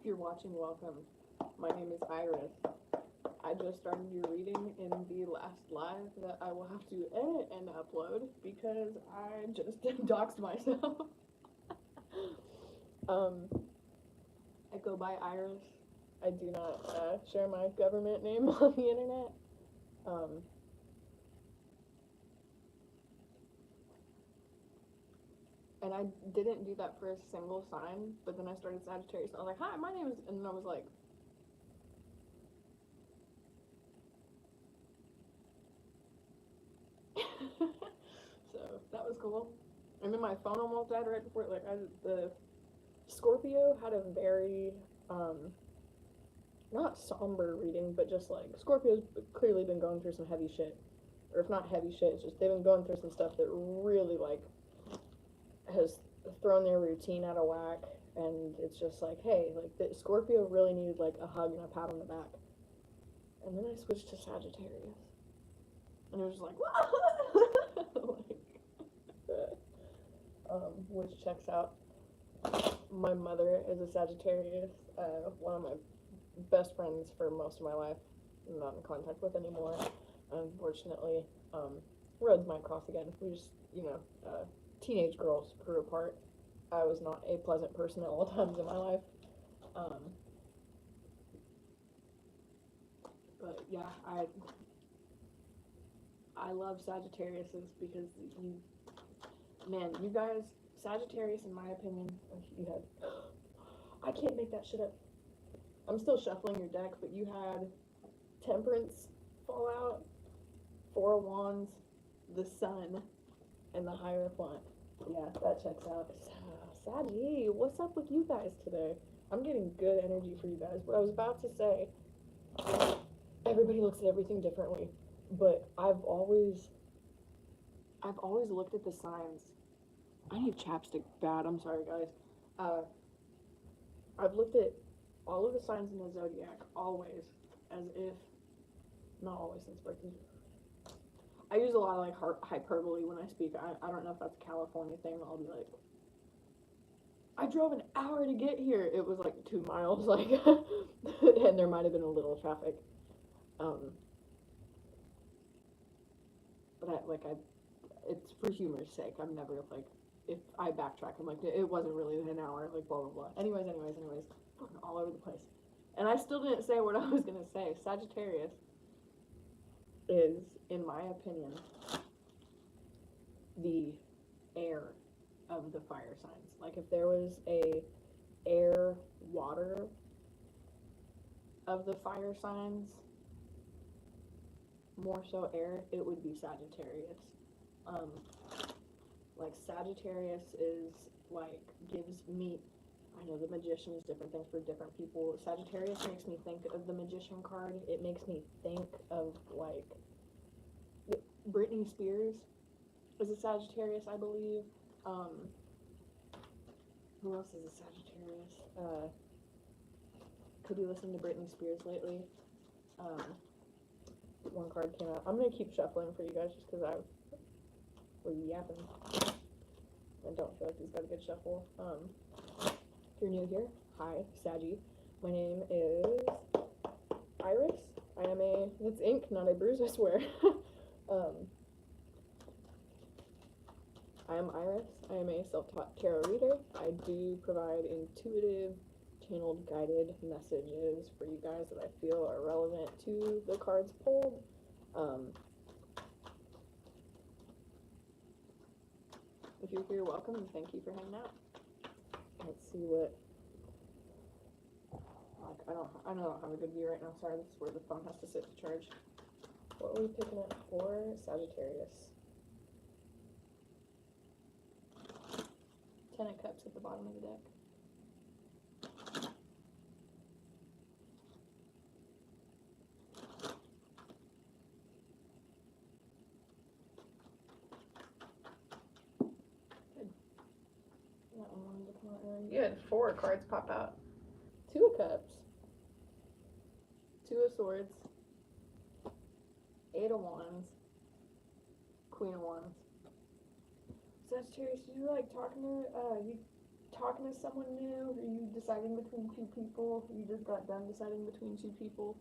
If you're watching, welcome. My name is Iris. I just started your reading in the last live that I will have to edit and upload because I just doxed myself. I go by Iris. I do not share my government name on the internet. And I didn't do that for a single sign, but then I started Sagittarius. I was like, hi, my name is, and then I was like, so that was cool. And then my phone almost died right before, like, the Scorpio had a very, not somber reading, but just like, Scorpio's clearly been going through some heavy shit. Or if not heavy shit, it's just they've been going through some stuff that really, like, has thrown their routine out of whack. And it's just like, hey, like, the Scorpio really needed, like, a hug and a pat on the back. And then I switched to Sagittarius. And it was just like, which checks out. My mother is a Sagittarius, one of my best friends for most of my life. I'm not in contact with anymore. Unfortunately, roads might cross again. We just, teenage girls grew apart. I was not a pleasant person at all times in my life. But yeah, I love Sagittariuses because you guys, Sagittarius, in my opinion, I can't make that shit up. I'm still shuffling your deck, but you had Temperance fall out, Four of Wands, the Sun, and the Hierophant. Yeah, that checks out. Saggy, what's up with you guys today? I'm getting good energy for you guys. What I was about to say, everybody looks at everything differently, but I've always looked at the signs. I need chapstick bad. I'm sorry, guys. I've looked at all of the signs in the zodiac always as if, not always since birth. I use a lot of like hyperbole when I speak. I don't know if that's a California thing. I'll be like, I drove an hour to get here. It was like 2 miles, like, and there might have been a little traffic. But it's for humor's sake. I'm never like, if I backtrack, I'm like, it wasn't really an hour, like, blah, blah, blah. Anyways, fucking all over the place. And I still didn't say what I was gonna say. Sagittarius is, in my opinion, the air of the fire signs. Like, if there was a air, water of the fire signs, more so air, it would be Sagittarius. Like, Sagittarius is, like, gives me, I know the Magician is different things for different people. Sagittarius makes me think of the Magician card. It makes me think of, like, Britney Spears is a Sagittarius, I believe. Who else is a Sagittarius? Could you listen to Britney Spears lately? One card came out. I'm gonna keep shuffling for you guys just because we're yapping. I don't feel like he's got a good shuffle. If you're new here, hi, Saggy. My name is Iris. It's ink, not a bruise, I swear. I am Iris. I am a self-taught tarot reader. I do provide intuitive, channeled, guided messages for you guys that I feel are relevant to the cards pulled. If you're here, welcome, and thank you for hanging out. Let's see what, like, I don't have a good view right now. Sorry, this is where the phone has to sit to charge. What are we picking up for Sagittarius? 10 of Cups at the bottom of the deck. You had 4 cards pop out. 2 of Cups, 2 of Swords, 8 of Wands, Queen of Wands. Sagittarius, you were like talking to talking to someone new? Are you deciding between two people? You just got done deciding between two people?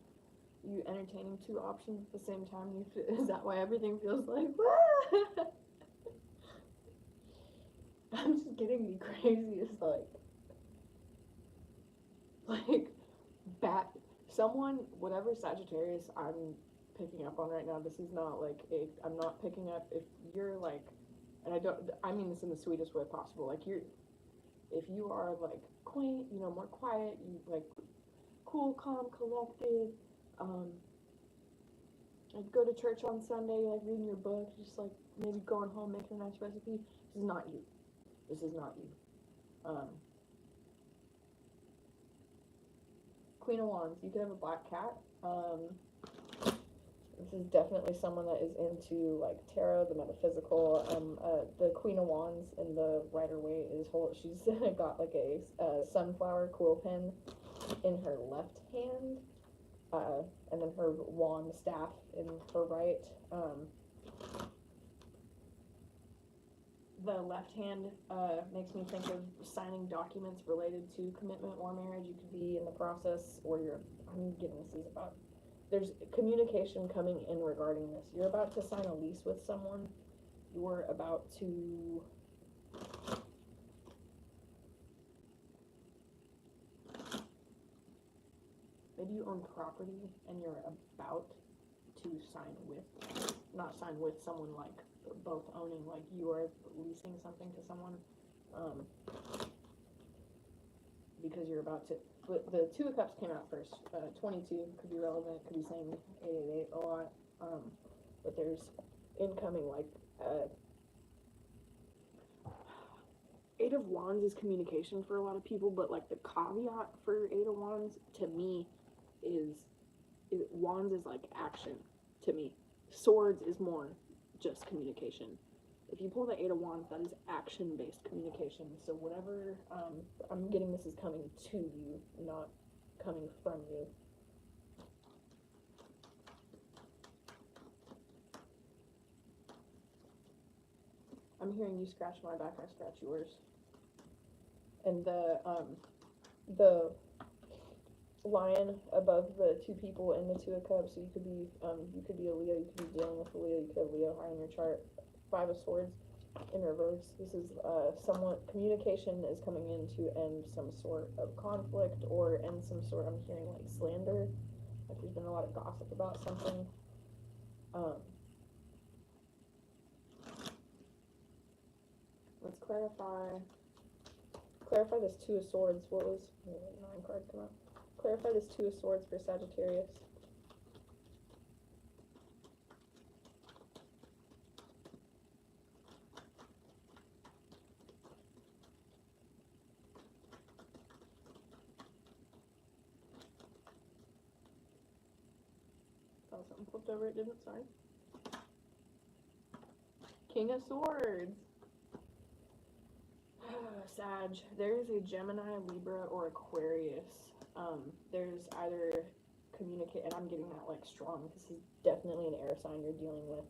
Are you entertaining two options at the same time? Is that why everything feels like, I'm just getting the craziest, someone, whatever Sagittarius I'm picking up on right now, this is not like, I'm not picking up, if you're like, and I mean this in the sweetest way possible, like if you are like quaint, more quiet, you like cool, calm, collected, like go to church on Sunday, like reading your book, just like maybe going home making a nice recipe, this is not you. This is not you. Queen of Wands, you could have a black cat. This is definitely someone that is into like tarot, the metaphysical. The Queen of Wands in the Rider-Waite she's got like a sunflower quill pen in her left hand, and then her wand staff in her right. The left hand makes me think of signing documents related to commitment or marriage. You could be in the process, or there's communication coming in regarding this. You're about to sign a lease with someone. You're about to maybe you own property and you're about to not sign with someone, like both owning, like you are leasing something to someone, because you're about to, but the Two of Cups came out first. 22 could be relevant, could be saying 888 a lot, but there's incoming, like, Eight of Wands is communication for a lot of people, but like the caveat for Eight of Wands to me is Wands is like action to me. Swords is more just communication. If you pull the Eight of Wands, that is action-based communication. So whatever, I'm getting this is coming to you, not coming from you. I'm hearing you scratch my back, I scratch yours. And the lion above the two people in the Two of Cups, so you could be a Leo, you could be dealing with a Leo, you could have Leo high in your chart. Five of Swords in reverse. This is communication is coming in to end some sort of conflict, or end some sort, I'm hearing like slander, like there's been a lot of gossip about something. Let's clarify this Two of Swords. What was, 9 cards come out? Clarify this Two of Swords for Sagittarius. Oh, something flipped over, it didn't, sorry. King of Swords. Sag, there is a Gemini, Libra, or Aquarius. There's either communicate, and I'm getting that like strong. This is definitely an air sign you're dealing with.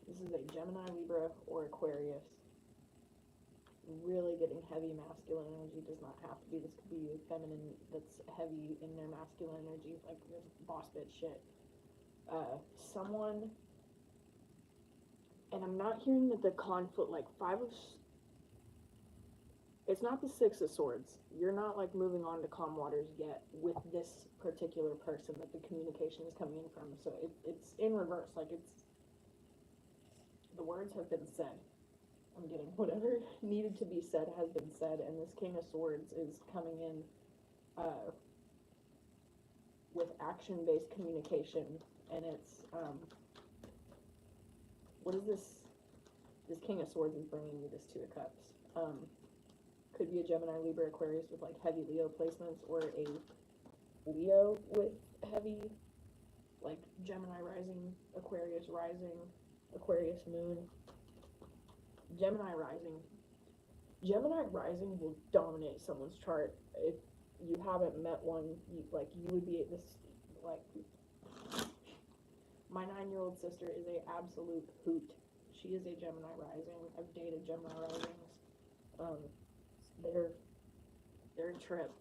This is a Gemini, Libra, or Aquarius. Really getting heavy masculine energy. Does not have to be. This could be feminine that's heavy in their masculine energy, like there's boss bitch shit. Someone, and I'm not hearing that the conflict, like it's not the Six of Swords. You're not like moving on to calm waters yet with this particular person that the communication is coming in from. So it's in reverse, like the words have been said. I'm getting whatever needed to be said has been said, and this King of Swords is coming in with action-based communication, and it's what is this? This King of Swords is bringing you this Two of Cups. Could be a Gemini, Libra, Aquarius with like heavy Leo placements, or a Leo with heavy, like Gemini rising, Aquarius moon. Gemini rising will dominate someone's chart. If you haven't met one, you would be this, like, my 9-year-old sister is a absolute hoot. She is a Gemini rising. I've dated Gemini risings. They're a trip.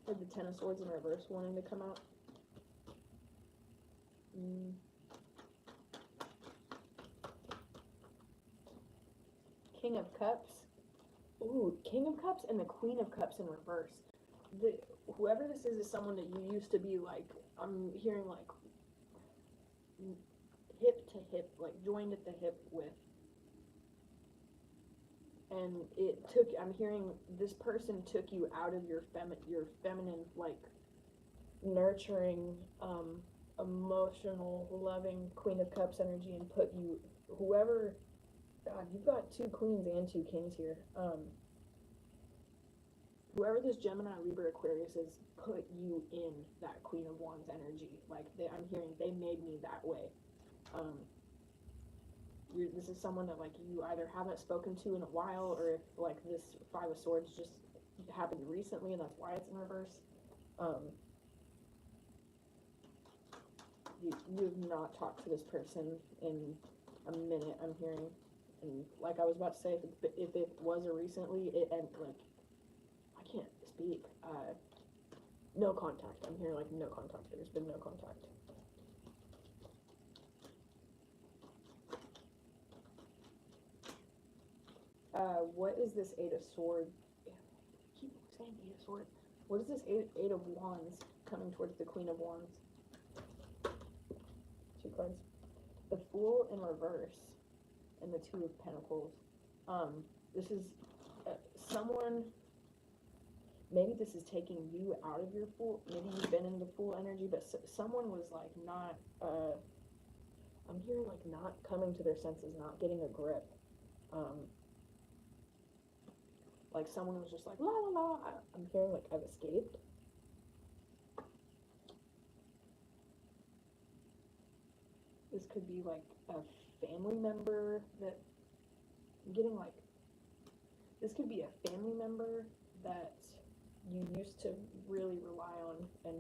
Like the Ten of Swords in reverse wanting to come out. King of Cups. Ooh, King of Cups and the Queen of Cups in reverse. Whoever this is someone that you used to be like, I'm hearing like hip to hip, like joined at the hip with. And I'm hearing this person took you out of your feminine, like, nurturing, emotional, loving Queen of Cups energy and put you, whoever, God, you've got 2 queens and 2 kings here. Whoever this Gemini, Libra, Aquarius is, put you in that Queen of Wands energy. Like, I'm hearing they made me that way. This is someone that, like, you either haven't spoken to in a while, or if, like, this Five of Swords just happened recently and that's why it's in reverse. You have not talked to this person in a minute, I'm hearing. And like I was about to say, if it was a recently, and like, I can't speak. No contact. I'm hearing like no contact. There's been no contact. What is this Eight of Swords? I keep saying Eight of Swords. What is this Eight of Wands coming towards the Queen of Wands? 2 cards. The Fool in reverse and the Two of Pentacles. This is someone, maybe this is taking you out of your Fool, maybe you've been in the Fool energy, but someone was like not, I'm hearing like not coming to their senses, not getting a grip. Like someone was just like, la la la, I'm hearing like I've escaped. This could be like a family member that, I'm getting like, this could be a family member that you used to really rely on and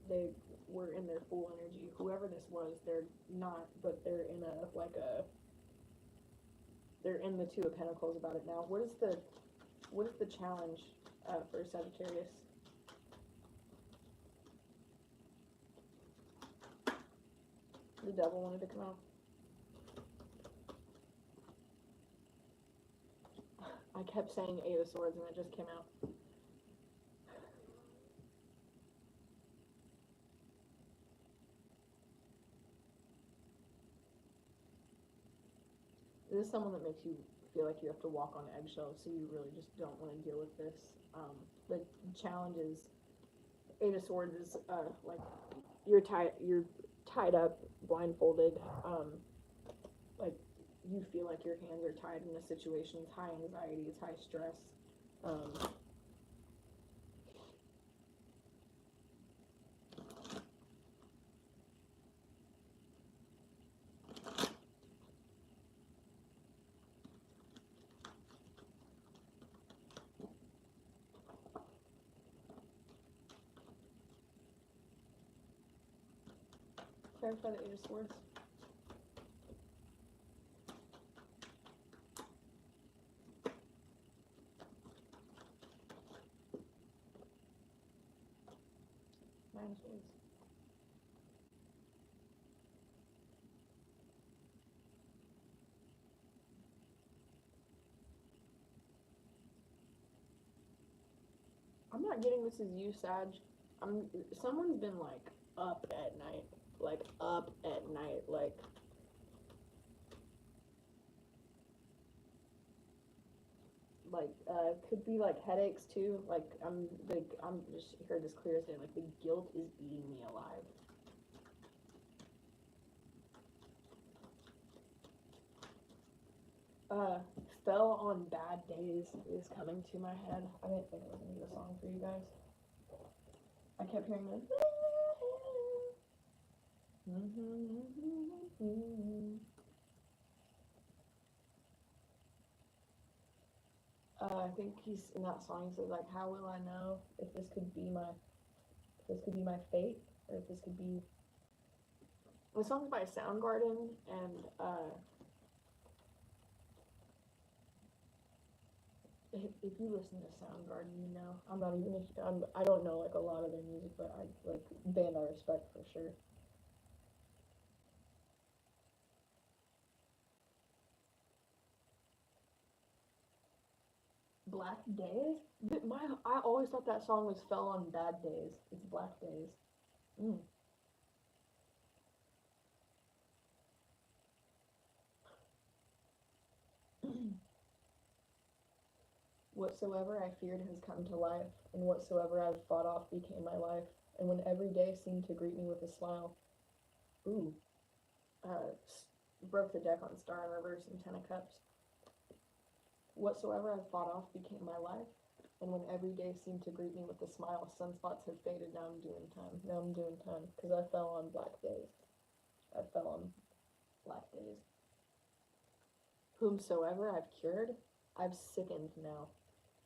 they were in their Fool energy. Whoever this was, they're not, but they're in they're in the Two of Pentacles about it now. What is the challenge for Sagittarius? The Devil wanted to come out. I kept saying Eight of Swords and it just came out. This is someone that makes you feel like you have to walk on eggshells, so you really just don't want to deal with this. The challenge is, Eight of Swords is like you're tied up, blindfolded, like you feel like your hands are tied in a situation. It's high anxiety, it's high stress. Clarify the Eight of Swords. Nine of Swords. I'm not getting this as you, Sag. Someone's been like up at night, like could be like headaches too. Like I'm just heard this clear as day. Like the guilt is eating me alive. Fell on Bad Days is coming to my head. I didn't think I was gonna get a song for you guys. I kept hearing this. I think he's in that song. He says like, "How will I know if this could be my fate?" or if this could be. The song's by Soundgarden, and if you listen to Soundgarden, you know. I'm not even I don't know like a lot of their music, but I like band I respect for sure. Black Days? I always thought that song was Fell on Bad Days. It's Black Days. Mm. Whatsoever I feared has come to life, and whatsoever I've fought off became my life. And when every day seemed to greet me with a smile. Ooh. Uh, broke the deck on Star in Reverse and Ten of Cups. Whatsoever I've fought off became my life. And when every day seemed to greet me with a smile, sunspots have faded, now I'm doing time. Now I'm doing time. Because I fell on black days. I fell on black days. Whomsoever I've cured, I've sickened now.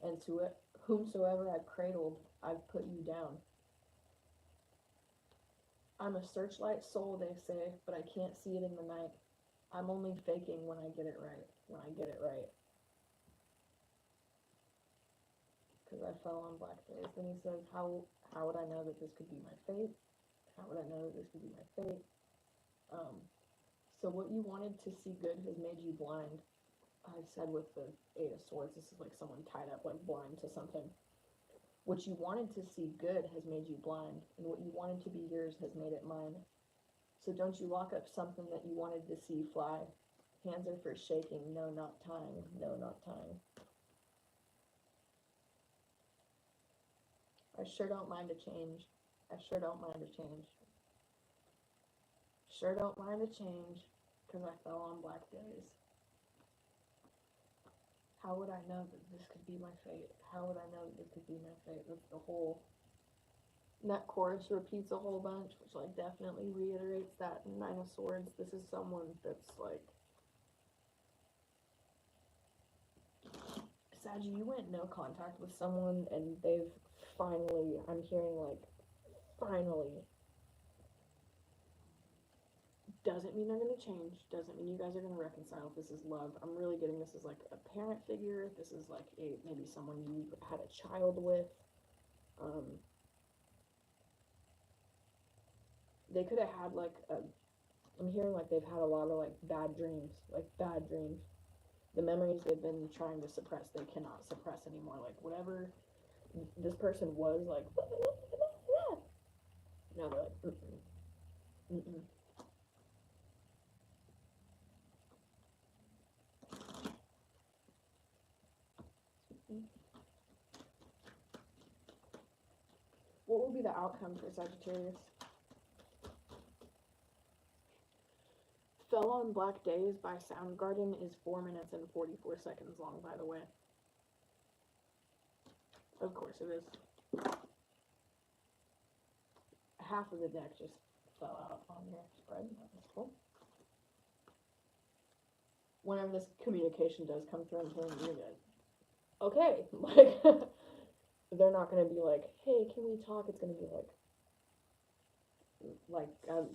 And to it, whomsoever I've cradled, I've put you down. I'm a searchlight soul, they say, but I can't see it in the night. I'm only faking when I get it right. When I get it right. Because I fell on black days. Then he says, how would I know that this could be my fate? How would I know that this could be my fate? So what you wanted to see good has made you blind. I said with the Eight of Swords, this is like someone tied up like blind to something. What you wanted to see good has made you blind, and what you wanted to be yours has made it mine. So don't you lock up something that you wanted to see fly. Hands are for shaking, no, not tying, no, not tying. I sure don't mind a change. I sure don't mind a change. Sure don't mind a change, because I fell on black days. How would I know that this could be my fate? How would I know that this could be my fate? That's the whole. And that chorus repeats a whole bunch, which like definitely reiterates that Nine of Swords. This is someone that's like. Sag, you went no contact with someone, and they've finally. I'm hearing like, finally. Doesn't mean they're going to change. Doesn't mean you guys are going to reconcile if this is love. I'm really getting this as like a parent figure. This is like maybe someone you had a child with. They could have had like I'm hearing like they've had a lot of like bad dreams. Like bad dreams. The memories they've been trying to suppress, they cannot suppress anymore. Like whatever this person was like. Now they're like, mm-mm. Mm-mm. What will be the outcome for Sagittarius? Fell on Black Days by Soundgarden is 4 minutes and 44 seconds long, by the way. Of course it is. Half of the deck just fell out on your spread. That's cool. Whenever this communication does come through, I'm telling you guys, okay, like, they're not going to be like, hey, can we talk? It's going to be like,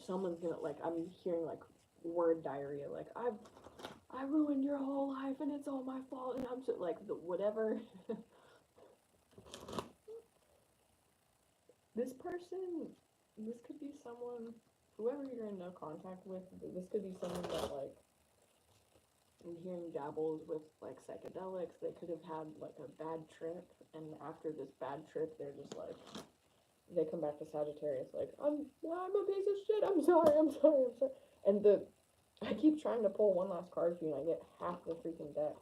someone's going to, like, I'm hearing, like, word diarrhea, like, I ruined your whole life, and it's all my fault, and I'm so, like, whatever. This person, this could be someone, whoever you're in no contact with, this could be someone that, like, I'm hearing dabbles with like psychedelics. They could have had like a bad trip, and after this bad trip, they're just like, they come back to Sagittarius like, I'm a piece of shit. I'm sorry. And I keep trying to pull one last card for you, and I get half the freaking deck.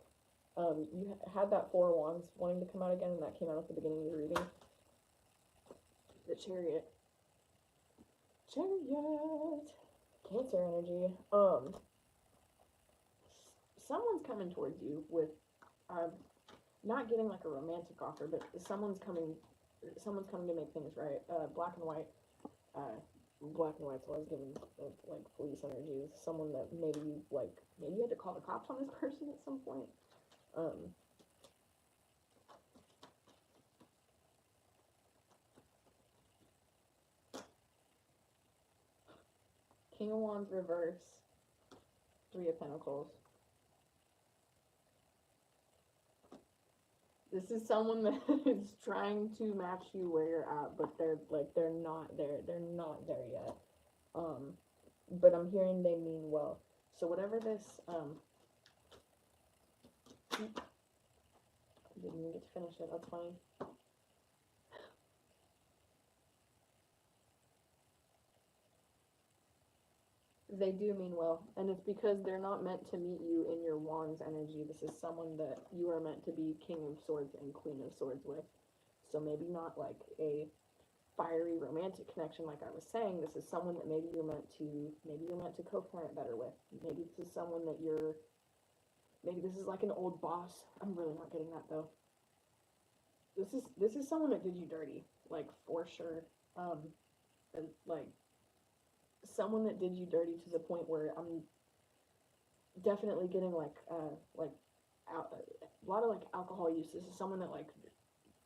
You had that Four of Wands wanting to come out again, and that came out at the beginning of your reading. The Chariot. Cancer energy. Someone's coming towards you with, not getting like a romantic offer, but someone's coming to make things right. Black and white. Black and white's always giving like police energy. Someone that maybe you had to call the cops on this person at some point. King of Wands reverse, Three of Pentacles. This is someone that is trying to match you where you're at, but they're not there. They're not there yet. But I'm hearing they mean well. So whatever this, didn't even get to finish it. That's funny. They do mean well, and it's because they're not meant to meet you in your Wands energy. This is someone that you are meant to be King of Swords and Queen of Swords with. So maybe not like a fiery romantic connection like I was saying. This is someone that maybe you're meant to co-parent better with. Maybe this is someone that maybe this is like an old boss. I'm really not getting that though. This is someone that did you dirty, like for sure. And like someone that did you dirty to the point where I'm definitely getting a lot of like alcohol use. This is someone that like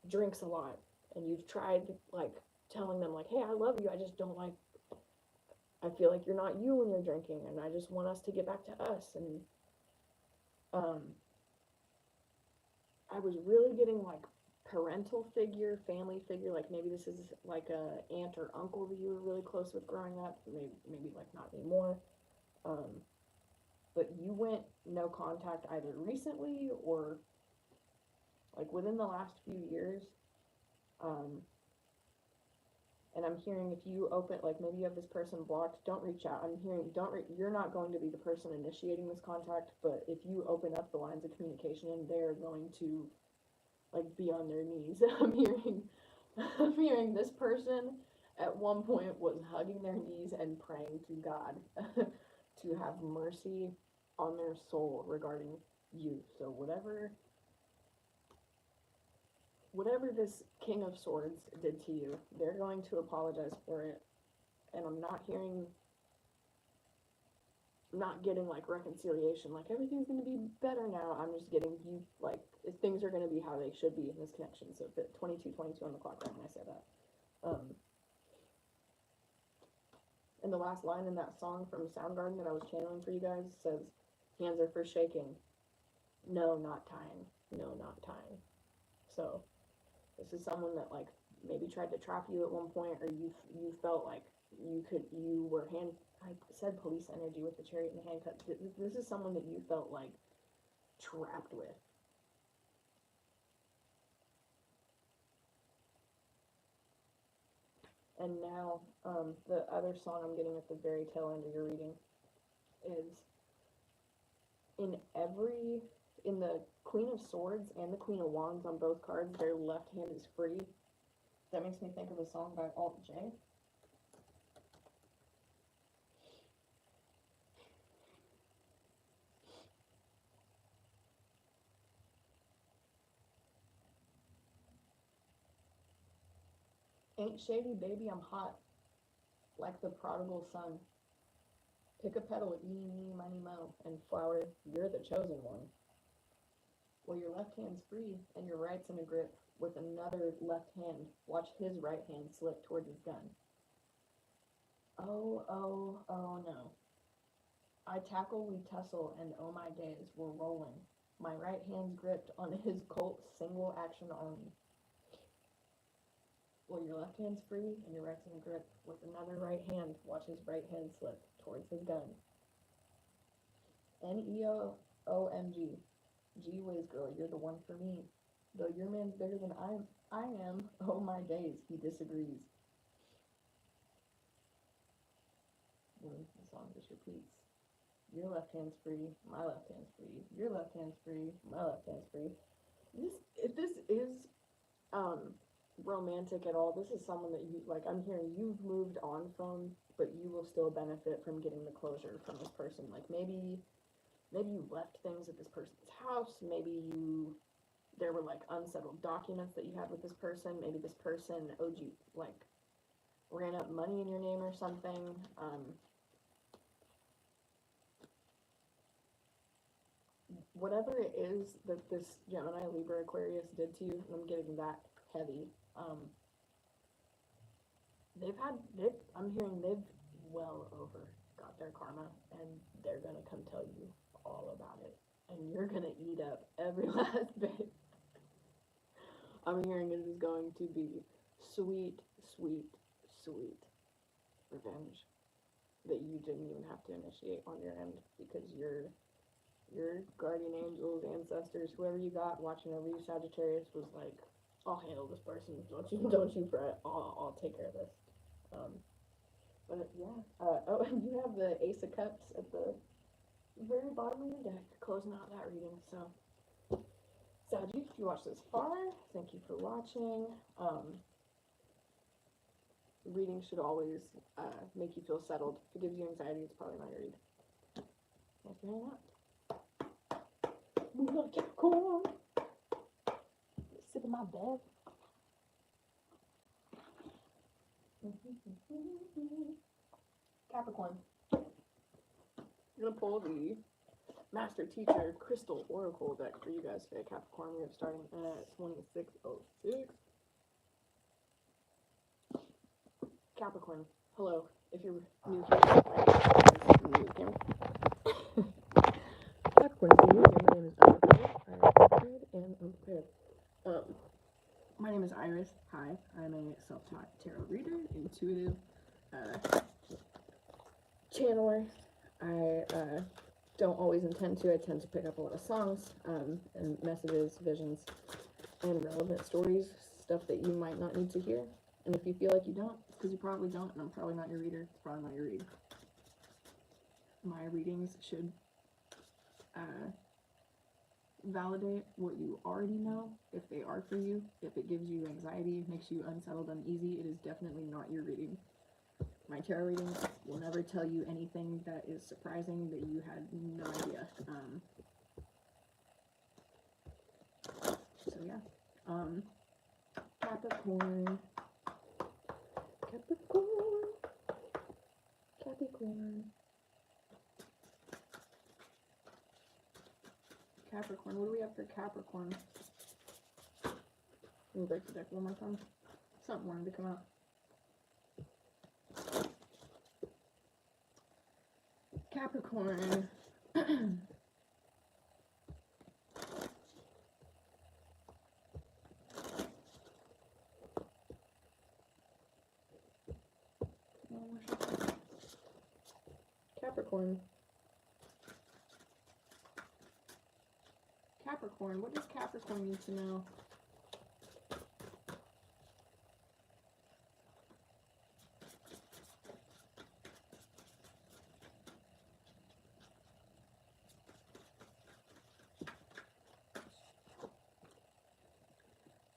drinks a lot, and you've tried like telling them like, hey, I love you, I just don't like, I feel like you're not you when you're drinking, and I just want us to get back to us. And I was really getting like parental figure, family figure, like maybe this is like a aunt or uncle that you were really close with growing up, maybe like not anymore. But you went no contact either recently or like within the last few years. And I'm hearing if you open, like maybe you have this person blocked, don't reach out. I'm hearing you're not going to be the person initiating this contact, but if you open up the lines of communication, and they're going to like be on their knees. I'm hearing this person at one point was hugging their knees and praying to God to have mercy on their soul regarding you. So whatever this King of Swords did to you, they're going to apologize for it. And I'm not getting like reconciliation, like everything's going to be better now. I'm just getting you like things are going to be how they should be in this connection. So if it 22:22 on the clock right when I say that. And the last line in that song from Soundgarden that I was channeling for you guys says, hands are for shaking, no not tying, no not tying. So this is someone that like maybe tried to trap you at one point, or you felt like you were I said police energy with the chariot and the handcuffs. This is someone that you felt like trapped with. And now, the other song I'm getting at the very tail end of your reading is in the Queen of Swords and the Queen of Wands on both cards, their left hand is free. That makes me think of a song by Alt J. Ain't shady, baby, I'm hot, like the prodigal son. Pick a petal, eeny, meeny, miny, mo, and flower, you're the chosen one. Well, your left hand's free, and your right's in a grip with another left hand. Watch his right hand slip towards his gun. Oh, oh, oh no. I tackle, we tussle, and oh my days, we're rolling. My right hand's gripped on his Colt single action army. Well, your left hand's free and your right's in a grip with another right hand. Watch his right hand slip towards his gun. Neomg. Gee whiz, girl, you're the one for me. Though your man's bigger than I am, oh my days, he disagrees. And the song just repeats. Your left hand's free, my left hand's free. Your left hand's free, my left hand's free. If this is romantic at all, this is someone that you like. I'm hearing you've moved on from, but you will still benefit from getting the closure from this person. Like maybe you left things at this person's house. Maybe there were like unsettled documents that you had with this person. Maybe this person owed you, like ran up money in your name or something. Whatever it is that this Gemini, Libra, Aquarius did to you, and I'm getting that heavy. I'm hearing they've well over got their karma, and they're gonna come tell you all about it, and you're gonna eat up every last bit. I'm hearing it is going to be sweet, sweet, sweet revenge that you didn't even have to initiate on your end because your guardian angels, ancestors, whoever you got watching over you, Sagittarius, was like, I'll handle this person. Don't you fret. I'll take care of this. Um, but yeah. Oh, and you have the Ace of Cups at the very bottom of your deck, closing out that reading. So, Saggy, if you watched this far, thank you for watching. Reading should always make you feel settled. If it gives you anxiety, it's probably not your read. Thanks for hanging out. Move on, Capricorn. Sip of my bed. Capricorn. I'm gonna pull the Master Teacher Crystal Oracle deck for you guys today, Capricorn. We are starting at 2606. Capricorn, hello. If you're new here, Capricorn, if you're new here, my name is Unprepared and Unprepared. My name is Iris. Hi, I'm a self-taught tarot reader, intuitive channeler. I don't always intend to. I tend to pick up a lot of songs and messages, visions, and relevant stories, stuff that you might not need to hear. And if you feel like you don't, it's because you probably don't, and I'm probably not your reader. It's probably not your read. My readings should validate what you already know, if they are for you. If it gives you anxiety, makes you unsettled, uneasy, it is definitely not your reading. My tarot readings will never tell you anything that is surprising that you had no idea. So yeah. Capricorn. Capricorn. Capricorn. Capricorn. What do we have for Capricorn? Let me break the deck one more time. Something wanted to come out. Capricorn. Capricorn. Capricorn. What does Capricorn need to know?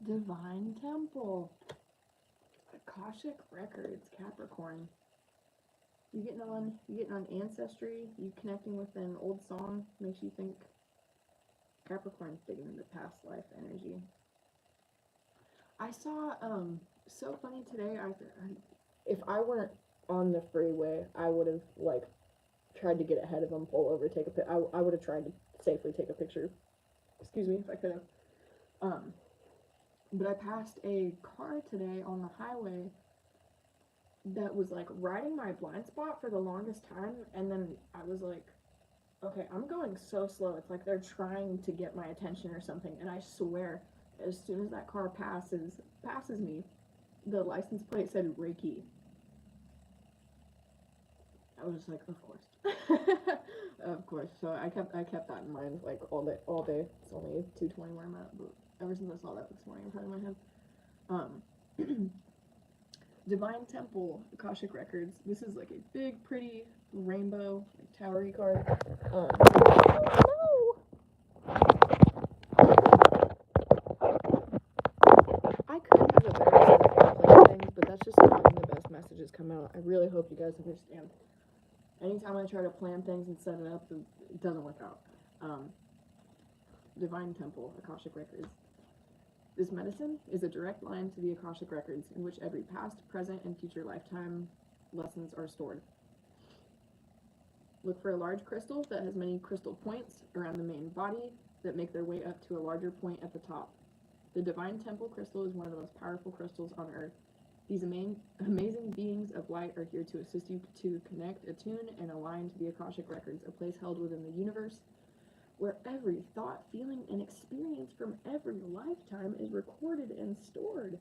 Divine Temple. Akashic Records, Capricorn. You getting on ancestry, you connecting with an old song, makes you think Capricorn's digging into past life energy. I saw, so funny today, if I weren't on the freeway, I would have, like, tried to get ahead of them, pull over, take a picture. I would have tried to safely take a picture. Excuse me, if I could have. But I passed a car today on the highway that was like riding my blind spot for the longest time, and then I was like, okay, I'm going so slow, it's like they're trying to get my attention or something, and I swear, as soon as that car passes me, the license plate said Reiki. I was like, of course. Of course. So I kept that in mind, like, all day. It's only 2:20 where I'm at, but ever since I saw that this morning, I'm probably in my head. Divine Temple, Akashic Records. This is like a big, pretty rainbow, like, towery card. No! I could have a better set of airplane things, but that's just not when the best messages come out. I really hope you guys understand. Anytime I try to plan things and set it up, it doesn't work out. Divine Temple, Akashic Records. This medicine is a direct line to the Akashic Records, in which every past, present, and future lifetime lessons are stored. Look for a large crystal that has many crystal points around the main body that make their way up to a larger point at the top. The Divine Temple crystal is one of the most powerful crystals on Earth. These amazing beings of light are here to assist you to connect, attune, and align to the Akashic Records, a place held within the universe where every thought, feeling, and experience from every lifetime is recorded and stored.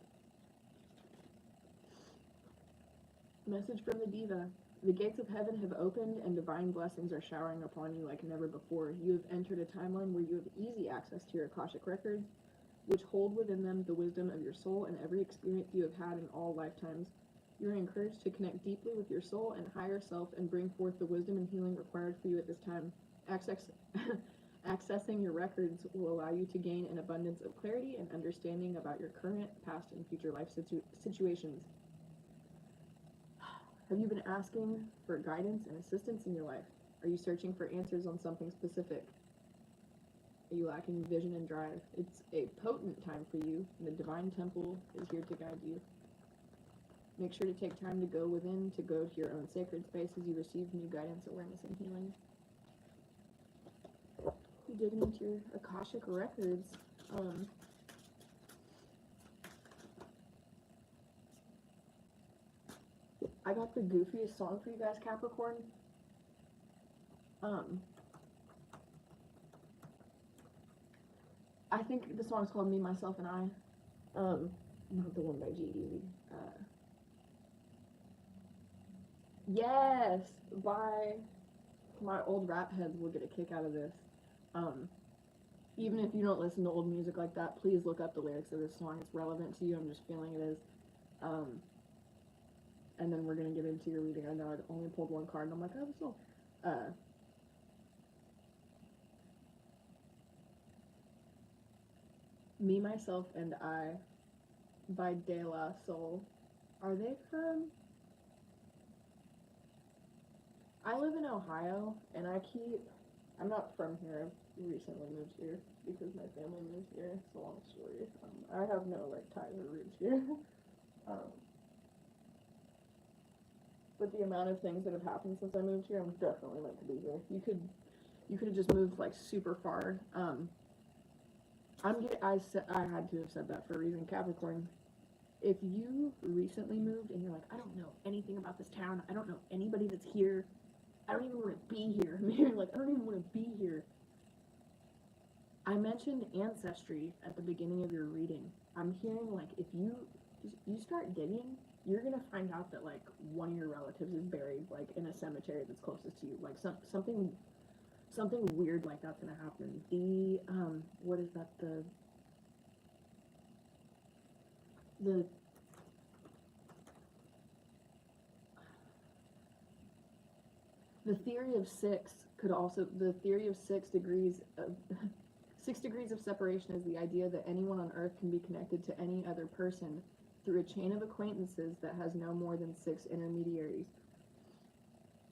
Message from the Diva. The gates of heaven have opened and divine blessings are showering upon you like never before. You have entered a timeline where you have easy access to your Akashic Records, which hold within them the wisdom of your soul and every experience you have had in all lifetimes. You are encouraged to connect deeply with your soul and higher self and bring forth the wisdom and healing required for you at this time. Accessing your records will allow you to gain an abundance of clarity and understanding about your current, past, and future life situations. Have you been asking for guidance and assistance in your life? Are you searching for answers on something specific? Are you lacking vision and drive? It's a potent time for you, and the Divine Temple is here to guide you. Make sure to take time to go within, to go to your own sacred space as you receive new guidance, awareness, and healing. You're digging into your Akashic Records. I got the goofiest song for you guys, Capricorn. I think the song's called Me, Myself, and I. Not the one by G-Eazy. Yes! By my old rap heads will get a kick out of this. Even if you don't listen to old music like that, please look up the lyrics of this song. It's relevant to you. I'm just feeling it is. And then we're going to get into your reading. I know I only pulled one card, and I'm like, oh, this will... Me, Myself, and I by De La Soul. Are they from... I live in Ohio, and I'm not from here. I recently moved here because my family moved here. It's a long story. I have no, ties or roots here. But the amount of things that have happened since I moved here, I'm definitely meant to be here. You could have just moved, super far. I had to have said that for a reason. Capricorn, if you recently moved and you're like, I don't know anything about this town, I don't know anybody that's here, I don't even want to be here. Maybe you're like, I don't even want to be here. I mentioned ancestry at the beginning of your reading. I'm hearing, if you start digging, you're going to find out that, one of your relatives is buried, in a cemetery that's closest to you. Something weird like that's going to happen. What is that, the theory of the theory of 6 degrees of 6 degrees of separation is the idea that anyone on Earth can be connected to any other person through a chain of acquaintances that has no more than 6 intermediaries.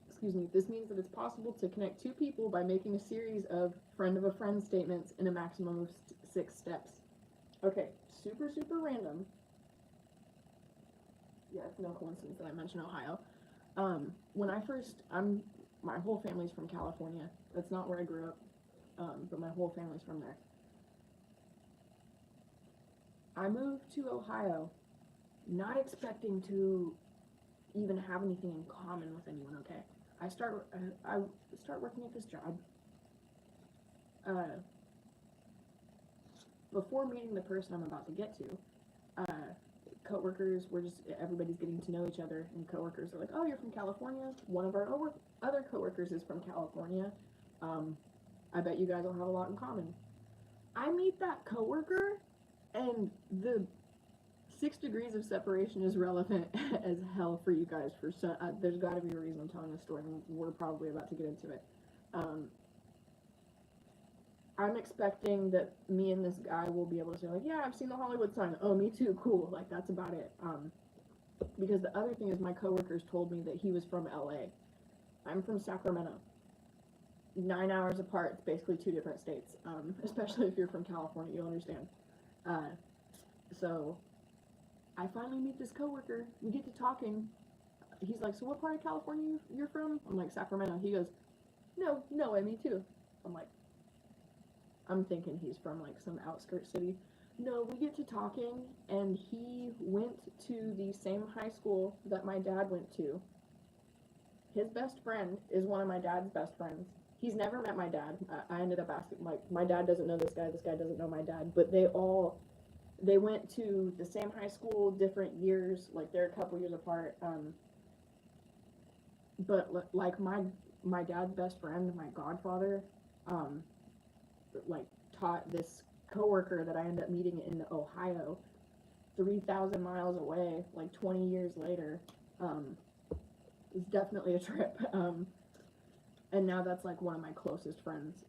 Excuse me. This means that it's possible to connect 2 people by making a series of friend of a friend statements in a maximum of 6 steps. Okay, super, super random. Yeah, it's no coincidence that I mentioned Ohio. My whole family's from California. That's not where I grew up, but my whole family's from there. I moved to Ohio, not expecting to even have anything in common with anyone, okay? I start working at this job. Before meeting the person I'm about to get to, coworkers, everybody's getting to know each other, and coworkers are like, oh, you're from California? One of our other coworkers is from California. I bet you guys will have a lot in common. I meet that coworker, and the 6 degrees of separation is relevant as hell for you guys. There's got to be a reason I'm telling this story, and we're probably about to get into it. I'm expecting that me and this guy will be able to say, yeah, I've seen the Hollywood sign. Oh, me too. Cool. That's about it. Because the other thing is my coworkers told me that he was from LA. I'm from Sacramento. 9 hours apart. It's basically 2 different states. Especially if you're from California, you'll understand. So I finally meet this coworker. We get to talking. He's like, so what part of California you're from? I'm like, Sacramento. He goes, no way, me too. I'm thinking he's from some outskirt city. No, we get to talking, and he went to the same high school that my dad went to. His best friend is one of my dad's best friends. He's never met my dad. I ended up asking, like, my dad doesn't know this guy doesn't know my dad, but they went to the same high school, different years, like they're a couple years apart. But like my dad's best friend, my godfather, um, like taught this coworker that I ended up meeting in Ohio, 3,000 miles away, like 20 years later. It's definitely a trip. And now that's like one of my closest friends.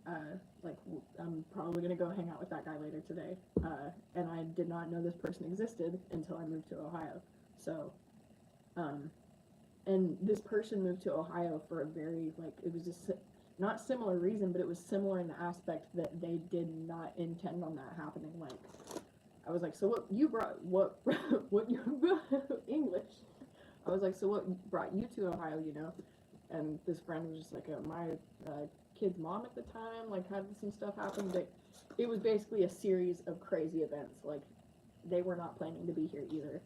Like I'm probably gonna go hang out with that guy later today. And I did not know this person existed until I moved to Ohio. So, and this person moved to Ohio for a very, like, it was just not similar reason, but it was similar in the aspect that they did not intend on that happening. Like, I was like, so what you brought, what you English? I was like, so what brought you to Ohio, you know? And this friend was just like, my kid's mom at the time, like, had some stuff happen. But it was basically a series of crazy events. Like, they were not planning to be here either.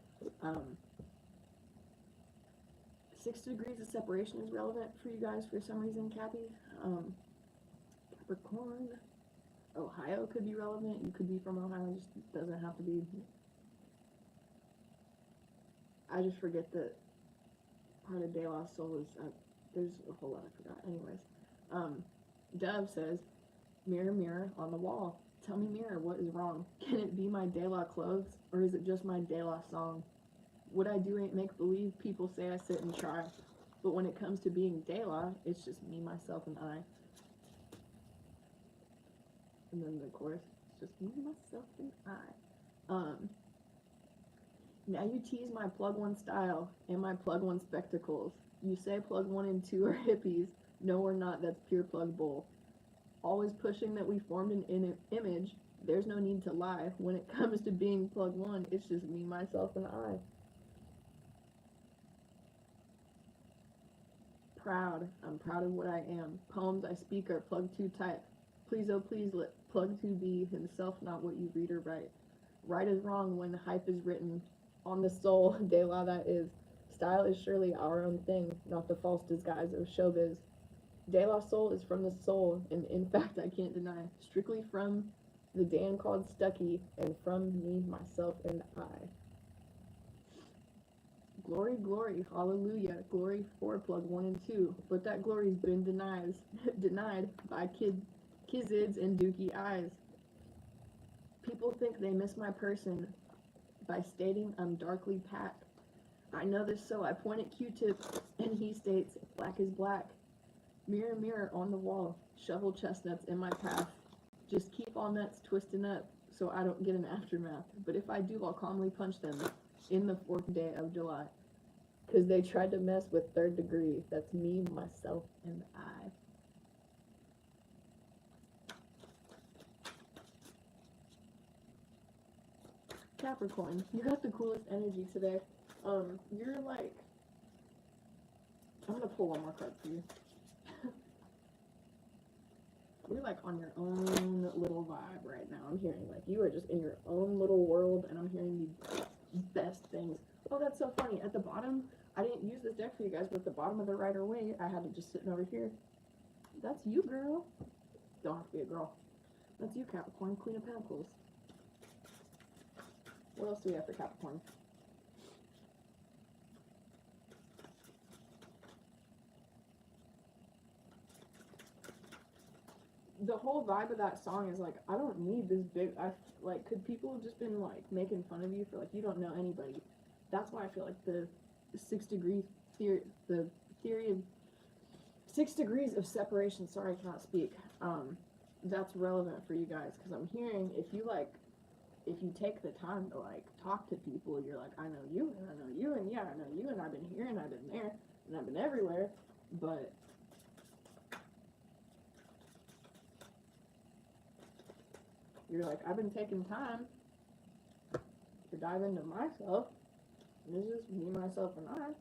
6 degrees of separation is relevant for you guys for some reason, Cappy. Capricorn. Ohio could be relevant. You could be from Ohio. It just doesn't have to be. I just forget that part of De La Soul is, there's a whole lot I forgot. Anyways, Dove says, mirror, mirror on the wall. Tell me, mirror, what is wrong? Can it be my De La clothes, or is it just my De La song? What I do ain't make believe. People say I sit and try, but when it comes to being De La, it's just me, myself, and I. And then the chorus, it's just me, myself, and I. Now you tease my plug one style and my plug one spectacles. You say plug one and two are hippies. No, we're not. That's pure plug bull. Always pushing that we formed an image. There's no need to lie. When it comes to being plug one, it's just me, myself, and I. Proud. I'm proud of what I am. Poems I speak are plug two type. Please, oh please, let plug two be himself, not what you read or write. Right is wrong when the hype is written on the soul. De La that is. Style is surely our own thing, not the false disguise of showbiz. De La Soul is from the soul, and in fact I can't deny. Strictly from the Dan called Stucky, and from me, myself, and I. Glory, glory, hallelujah, glory for plug one and two, but that glory's been denied by kizids and dookie eyes. People think they miss my person by stating I'm darkly packed. I know this, so I point at Q-tips, and he states black is black. Mirror, mirror on the wall, shovel chestnuts in my path. Just keep all nuts twisting up so I don't get an aftermath. But if I do, I'll calmly punch them in the 4th day of July. Because they tried to mess with 3rd degree. That's me, myself, and I. Capricorn, you got the coolest energy today. You're like, I'm gonna pull one more card for you. You're like on your own little vibe right now. I'm hearing like you are just in your own little world, and I'm hearing the best things. Oh, that's so funny. At the bottom, I didn't use this deck for you guys, but at the bottom of the Rider Waite, I had it just sitting over here. That's you, girl. Don't have to be a girl. That's you, Capricorn, Queen of Pentacles. What else do we have for Capricorn? The whole vibe of that song is like, I don't need this big, like, could people have just been like making fun of you for like, you don't know anybody? That's why I feel like the 6 degree theory, the theory of 6 degrees of separation, sorry, I cannot speak, that's relevant for you guys, because I'm hearing if you take the time to like talk to people, you're like, I know you, and I know you, and yeah, I know you, and I've been here, and I've been there, and I've been everywhere, but you're like, I've been taking time to dive into myself. And this is me, myself, and I.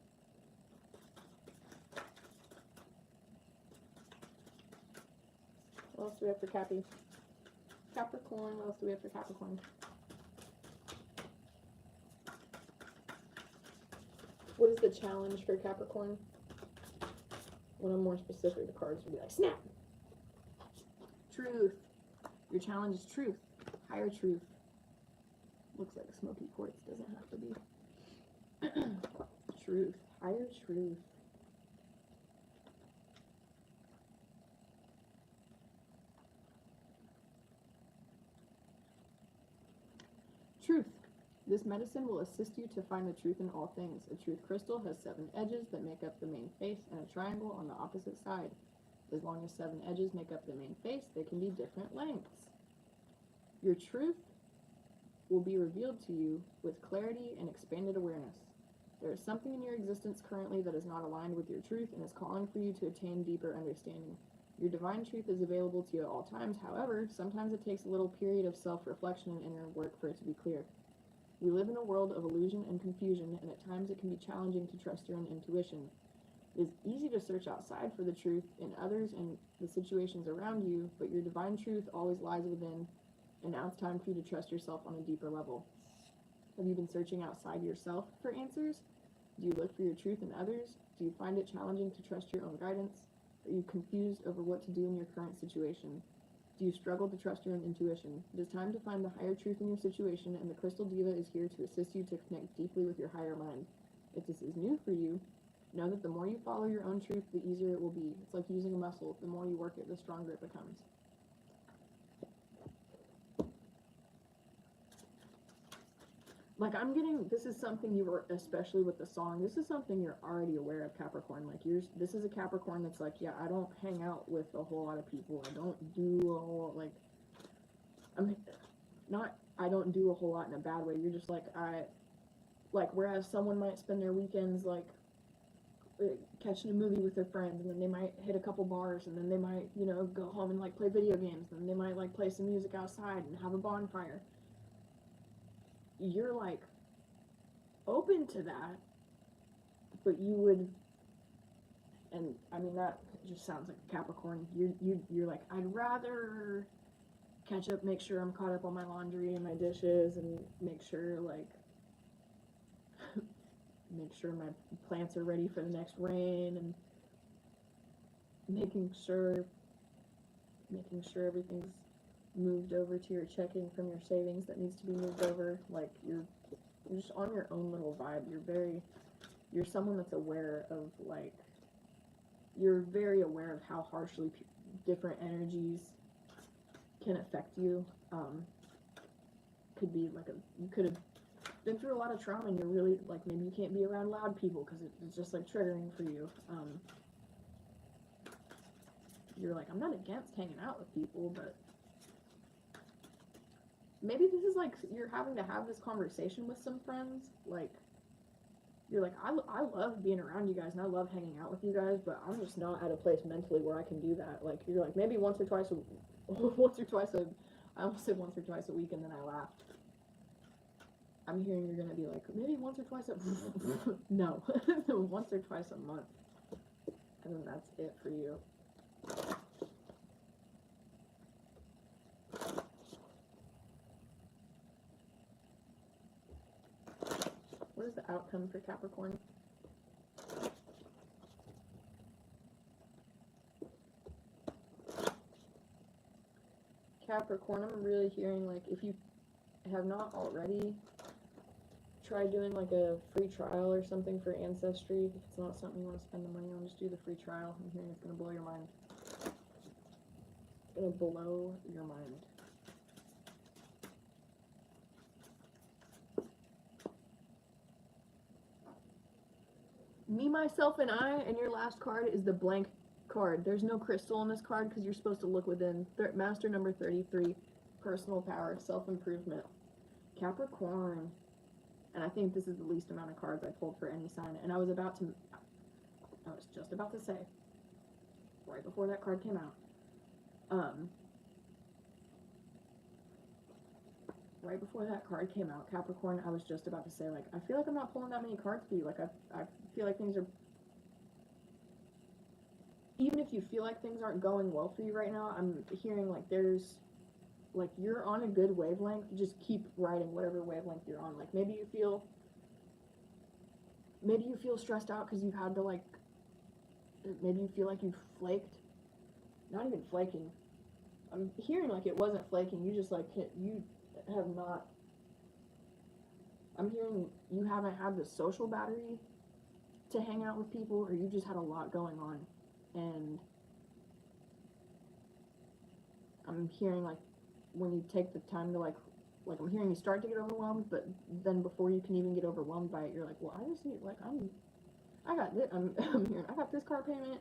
What else do we have for Cappy? Capricorn, what else do we have for Capricorn? What is the challenge for Capricorn? When I'm more specific, the cards will be like, snap! Truth. Your challenge is truth. Higher truth. Looks like a smoky quartz, doesn't have to be. Truth. Higher truth. Truth. This medicine will assist you to find the truth in all things. A truth crystal has 7 edges that make up the main face and a triangle on the opposite side. As long as 7 edges make up the main face, they can be different lengths. Your truth will be revealed to you with clarity and expanded awareness. There is something in your existence currently that is not aligned with your truth and is calling for you to attain deeper understanding. Your divine truth is available to you at all times. However, sometimes it takes a little period of self-reflection and inner work for it to be clear. We live in a world of illusion and confusion, and at times it can be challenging to trust your own intuition. It is easy to search outside for the truth in others and the situations around you, but your divine truth always lies within, and now it's time for you to trust yourself on a deeper level. Have you been searching outside yourself for answers? Do you look for your truth in others? Do you find it challenging to trust your own guidance? Are you confused over what to do in your current situation? Do you struggle to trust your own intuition? It is time to find the higher truth in your situation, and the Crystal Diva is here to assist you to connect deeply with your higher mind. If this is new for you, know that the more you follow your own truth, the easier it will be. It's like using a muscle. The more you work it, the stronger it becomes. Like, I'm getting, this is something you were, especially with the song, this is something you're already aware of, Capricorn. Like, this is a Capricorn that's like, yeah, I don't hang out with a whole lot of people. I don't do a whole, like, I don't do a whole lot in a bad way. You're just like, whereas someone might spend their weekends, like, catching a movie with their friends, and then they might hit a couple bars, and then they might, you know, go home and, like, play video games, and then they might, like, play some music outside and have a bonfire. You're like open to that, but you would, and I mean that just sounds like a Capricorn. You're like, I'd rather catch up, make sure I'm caught up on my laundry and my dishes, and make sure like make sure my plants are ready for the next rain, and making sure everything's moved over to your checking from your savings that needs to be moved over. Like, you're just on your own little vibe. You're someone that's aware of, like, you're very aware of how harshly different energies can affect you. Could be like you could have been through a lot of trauma, and you're really, like, maybe you can't be around loud people because it's just, like, triggering for you. You're like, I'm not against hanging out with people, but maybe this is like you're having to have this conversation with some friends. Like, you're like, I love being around you guys and I love hanging out with you guys, but I'm just not at a place mentally where I can do that. Like, you're like, maybe once or twice a I almost said once or twice a week, and then I laughed. I'm hearing you're gonna be like, maybe once or twice no, once or twice a month, and then that's it for you. What is the outcome for Capricorn? Capricorn, I'm really hearing, like, if you have not already, try doing, like, a free trial or something for Ancestry. If it's not something you want to spend the money on, just do the free trial. I'm hearing it's going to blow your mind. It's going to blow your mind. Me, myself, and I, and your last card is the blank card. There's no crystal on this card because you're supposed to look within. Master number 33, personal power, self-improvement. Capricorn. And I think this is the least amount of cards I pulled for any sign. And I was just about to say, right before that card came out, right before that card came out, Capricorn, I was just about to say, like, I feel like I'm not pulling that many cards for you. Like, I feel like things are, even if you feel like things aren't going well for you right now, I'm hearing, like, there's, like, you're on a good wavelength. Just keep riding whatever wavelength you're on. Like, maybe you feel, maybe you feel stressed out because you've had to, like, maybe you feel like you've flaked. Not even flaking. I'm hearing like it wasn't flaking. You just, like, you have not. I'm hearing you haven't had the social battery to hang out with people, or you just had a lot going on. And I'm hearing, like, when you take the time to, like I'm hearing you start to get overwhelmed, but then before you can even get overwhelmed by it, you're like, well, I just need, like, I got this, I'm hearing, I got this car payment,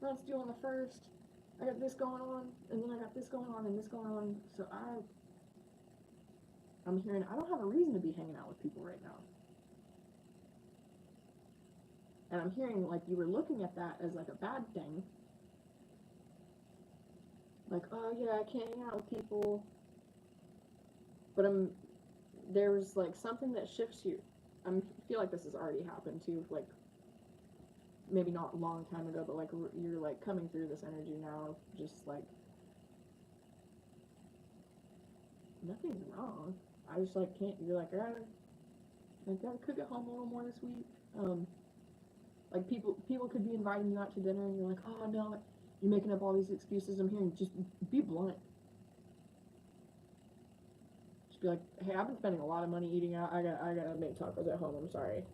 that's due on the 1st, I got this going on, and then I got this going on, and this going on, so I'm hearing, I don't have a reason to be hanging out with people right now. And I'm hearing, like, you were looking at that as, like, a bad thing. Like, oh, yeah, I can't hang out with people. But there's, like, something that shifts you. I feel like this has already happened, too. Like, maybe not a long time ago, but, like, you're, like, coming through this energy now. Just, like, nothing's wrong. I just, like, can't. You're like, I could get home a little more this week. Like, people could be inviting you out to dinner, and you're like, oh, no, you're making up all these excuses. I'm hearing, just be blunt. Just be like, hey, I've been spending a lot of money eating out. I gotta make tacos at home. I'm sorry.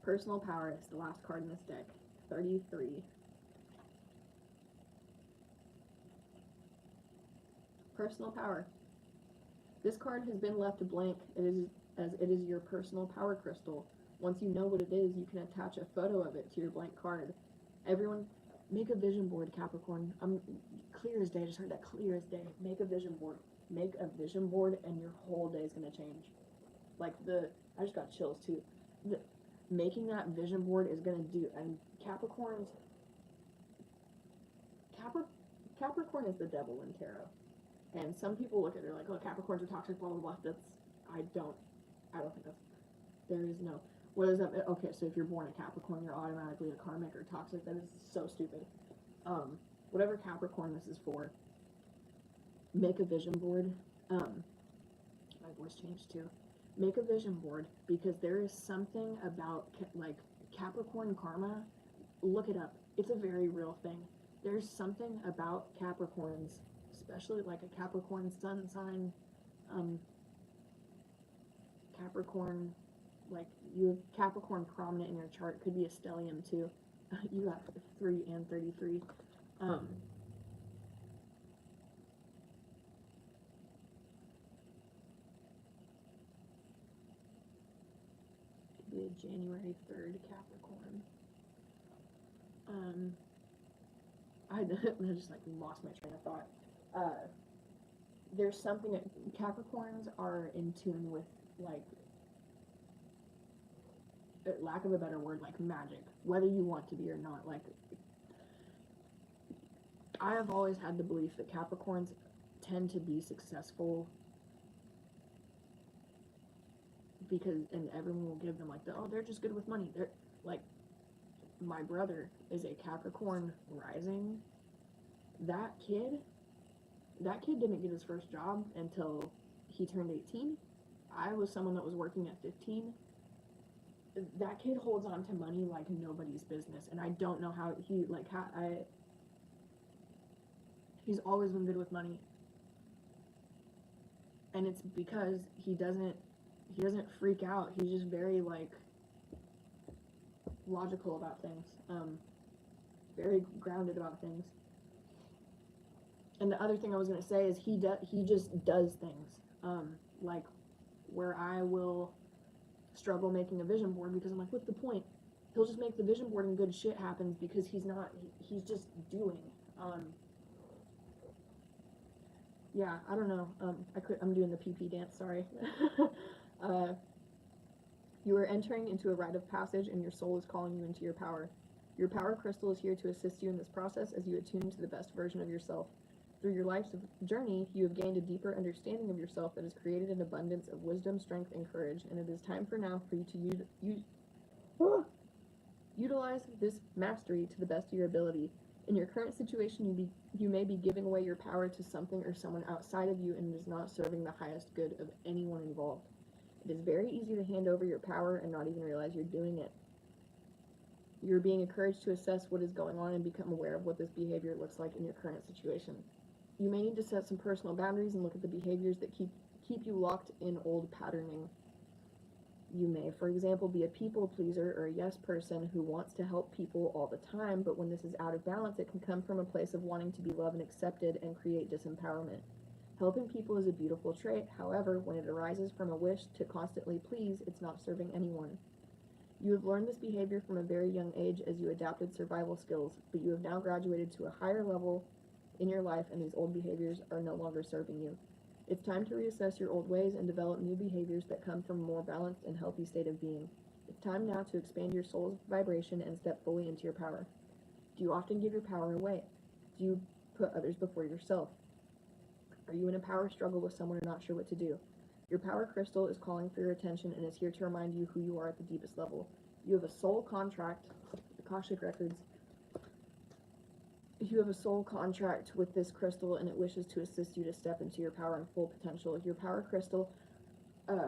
Personal power is the last card in this deck. 33. Personal power. This card has been left blank. It is your personal power crystal. Once you know what it is, you can attach a photo of it to your blank card. Everyone, make a vision board, Capricorn. I'm clear as day. I just heard that, clear as day. Make a vision board. Make a vision board, and your whole day is gonna change. Like, I just got chills too. Making that vision board is gonna do. And Capricorn is the devil in tarot. And some people look at it like, oh, Capricorns are toxic, blah, blah, blah. I don't think there is no. What is that? Okay, so if you're born a Capricorn, you're automatically a karmic or toxic. That is so stupid. Whatever Capricorn this is for, make a vision board. My voice changed too. Make a vision board, because there is something about, like, Capricorn karma. Look it up. It's a very real thing. There's something about Capricorns, especially like a Capricorn sun sign, Capricorn, like, you have Capricorn prominent in your chart, could be a stellium too. You got 3 and 33. Could be a January 3rd Capricorn. I just, like, lost my train of thought. There's something, Capricorns are in tune with, like, lack of a better word, like, magic, whether you want to be or not. Like, I have always had the belief that Capricorns tend to be successful because, and everyone will give them, like, they're just good with money. They're, like, my brother is a Capricorn rising. That kid didn't get his first job until he turned 18. I was someone that was working at 15. That kid holds on to money like nobody's business, and I don't know how he's always been good with money. And it's because he doesn't freak out. He's just very, like, logical about things, very grounded about things. And the other thing I was going to say is he just does things, like, where I will struggle making a vision board because I'm like, what's the point? He'll just make the vision board and good shit happens because he's just doing. Yeah, I don't know. I'm doing the PP dance, sorry. You are entering into a rite of passage, and your soul is calling you into your power. Your power crystal is here to assist you in this process as you attune to the best version of yourself. Through your life's journey, you have gained a deeper understanding of yourself that has created an abundance of wisdom, strength, and courage, and it is time for now for you to utilize this mastery to the best of your ability. In your current situation, you may be giving away your power to something or someone outside of you, and it is not serving the highest good of anyone involved. It is very easy to hand over your power and not even realize you're doing it. You're being encouraged to assess what is going on and become aware of what this behavior looks like in your current situation. You may need to set some personal boundaries and look at the behaviors that keep you locked in old patterning. You may, for example, be a people pleaser or a yes person who wants to help people all the time, but when this is out of balance, it can come from a place of wanting to be loved and accepted and create disempowerment. Helping people is a beautiful trait. However, when it arises from a wish to constantly please, it's not serving anyone. You have learned this behavior from a very young age as you adapted survival skills, but you have now graduated to a higher level in your life, and these old behaviors are no longer serving you. It's time to reassess your old ways and develop new behaviors that come from a more balanced and healthy state of being. It's time now to expand your soul's vibration and step fully into your power. Do you often give your power away? Do you put others before yourself? Are you in a power struggle with someone and not sure what to do? Your power crystal is calling for your attention and is here to remind you who you are at the deepest level. You have a soul contract, Akashic Records. You have a soul contract with this crystal, and it wishes to assist you to step into your power and full potential. Your power crystal,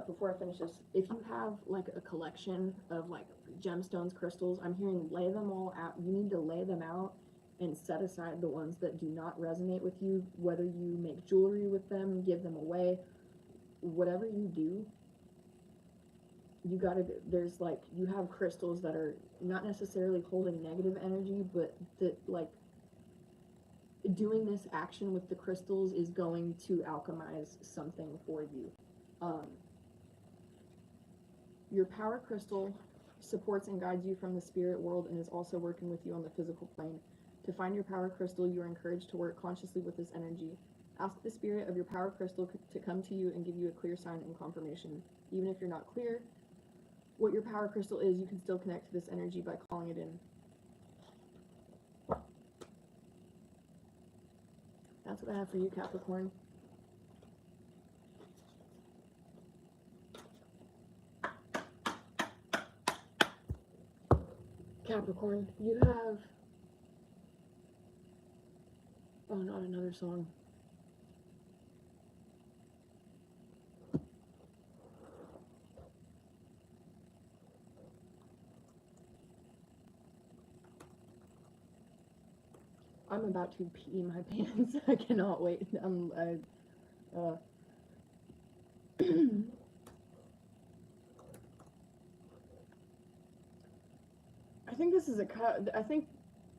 before I finish this, if you have like a collection of like gemstones, crystals, I'm hearing lay them all out. You need to lay them out and set aside the ones that do not resonate with you, whether you make jewelry with them, give them away, whatever you do. You gotta, there's like, you have crystals that are not necessarily holding negative energy, but that like, doing this action with the crystals is going to alchemize something for you. Your power crystal supports and guides you from the spirit world and is also working with you on the physical plane. To find your power crystal, you are encouraged to work consciously with this energy. Ask the spirit of your power crystal to come to you and give you a clear sign and confirmation. Even if you're not clear what your power crystal is, you can still connect to this energy by calling it in. That's what I have for you, Capricorn. Capricorn, you have... Oh, not another song. I'm about to pee my pants. I cannot wait. I think this is a I think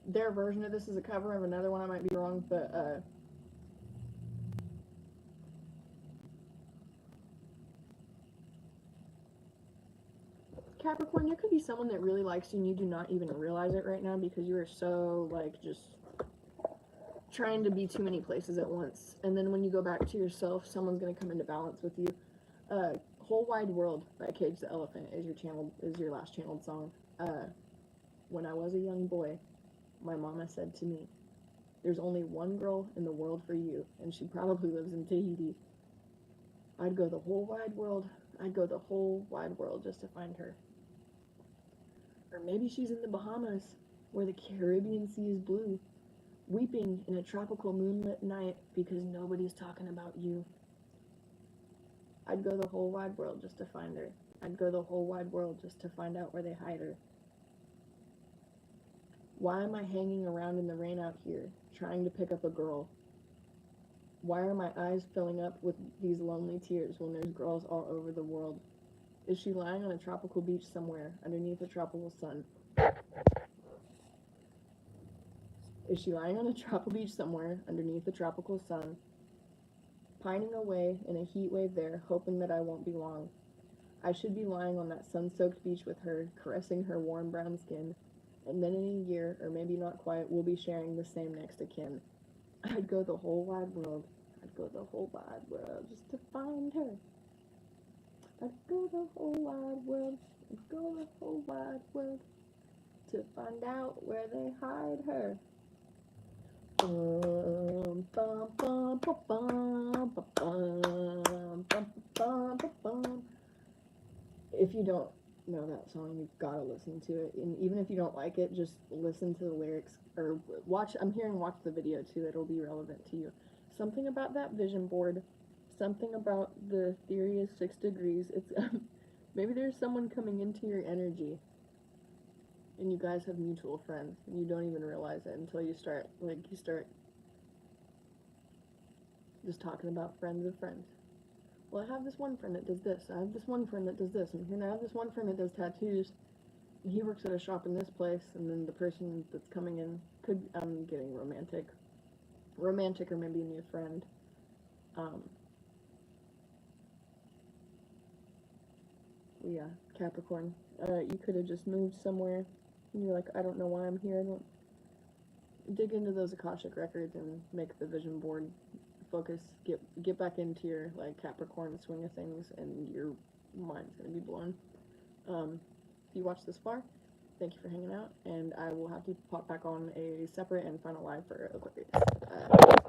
their version of this is a cover of another one. I might be wrong, but Capricorn, there could be someone that really likes you and you do not even realize it right now because you are so, like, just trying to be too many places at once. And then when you go back to yourself, someone's going to come into balance with you. Whole Wide World by Cage the Elephant is your last channeled song. When I was a young boy, my mama said to me, "There's only one girl in the world for you, and she probably lives in Tahiti." I'd go the whole wide world. I'd go the whole wide world just to find her. Or maybe she's in the Bahamas, where the Caribbean Sea is blue, weeping in a tropical moonlit night because nobody's talking about you. I'd go the whole wide world just to find her. I'd go the whole wide world just to find out where they hide her. Why am I hanging around in the rain out here, trying to pick up a girl? Why are my eyes filling up with these lonely tears when there's girls all over the world? Is she lying on a tropical beach somewhere, underneath a tropical sun? Is she lying on a tropical beach somewhere, underneath a tropical sun, pining away in a heat wave there, hoping that I won't be long? I should be lying on that sun-soaked beach with her, caressing her warm brown skin, and then in a year, or maybe not quite, we'll be sharing the same next of kin. I'd go the whole wide world. I'd go the whole wide world just to find her. I'd go the whole wide world. I'd go the whole wide world to find out where they hide her. Bum, bum, bum, bum, bum, bum, bum, bum, bum, bum. If you don't know that song, you've got to listen to it. And even if you don't like it, just listen to the lyrics or watch the video too. It'll be relevant to you. Something about that vision board, something about the theory of 6 degrees. It's maybe there's someone coming into your energy, and you guys have mutual friends, and you don't even realize it until you start just talking about friends of friends. Well, I have this one friend that does this. I have this one friend that does this, and I have this one friend that does tattoos. And he works at a shop in this place, and then the person that's coming in could, I'm getting romantic, or maybe a new friend. Yeah, Capricorn. You could have just moved somewhere, and you're like, I don't know why I'm here. I don't dig into those Akashic records and make the vision board. Focus, get back into your like Capricorn swing of things, and your mind's gonna be blown. If you watched this far, thank you for hanging out, and I will have to pop back on a separate and final live for Aquarius.